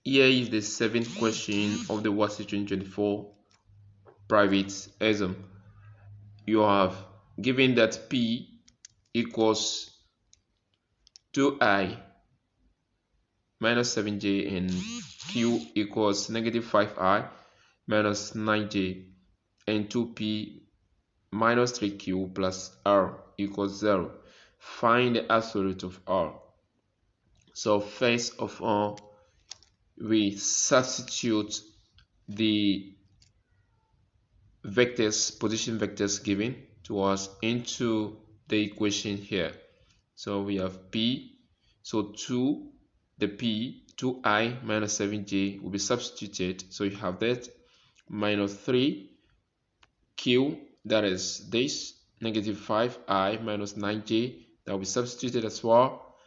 Here is the 7th question of the WASSCE 2024 private exam. You have given that P equals 2I minus 7J and Q equals negative 5I minus 9J and 2P minus 3Q plus R equals 0. Find the absolute of R. So first of all, we substitute the vectors, position vectors given to us into the equation here. So we have P, so 2, the P, 2I minus 7J will be substituted. So you have that minus 3, Q, that is this, negative 5I minus 9J, that will be substituted as well,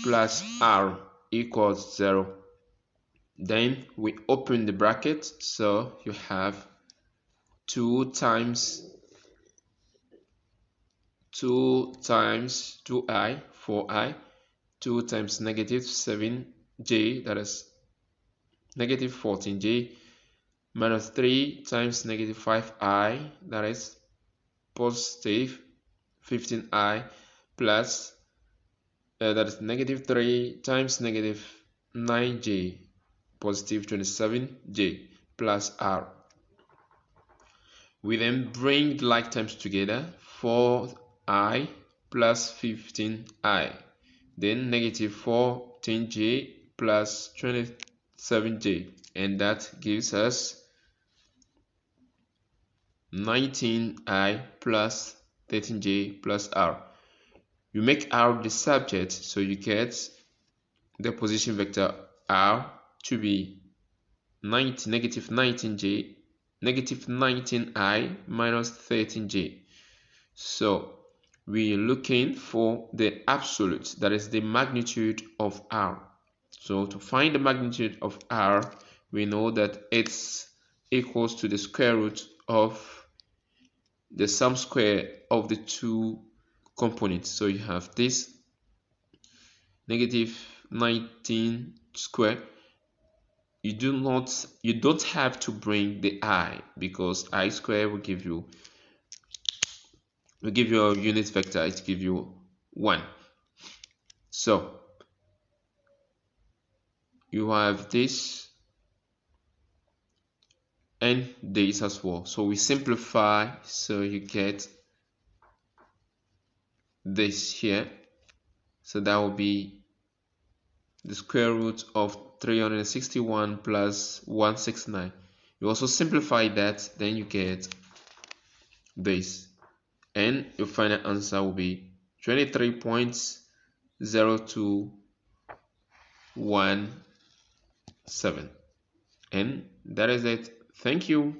plus R equals 0. Then we open the bracket, so you have 2 times 2i, 4i, 2 times negative 7j, that is negative 14j, minus 3 times negative 5i, that is positive 15i, plus that is negative 3 times negative 9j, positive 27j, plus r. We then bring the like terms together, 4i plus 15i, then negative 14j plus 27j, and that gives us 19i plus 13j plus r. You make r the subject, so you get the position vector r to be negative 19j, negative 19i minus 13j. So we're looking for the absolute, that is the magnitude of r. So to find the magnitude of r, we know that it's equals to the square root of the sum square of the two components. So you have this negative 19 square. You don't have to bring the I, because I square will give you a unit vector. It give you 1. So you have this and this as well. So we simplify, so you get this here. So that will be the square root of 361 plus 169. You also simplify that, then you get this, and your final answer will be 23.0217. And that is it. Thank you.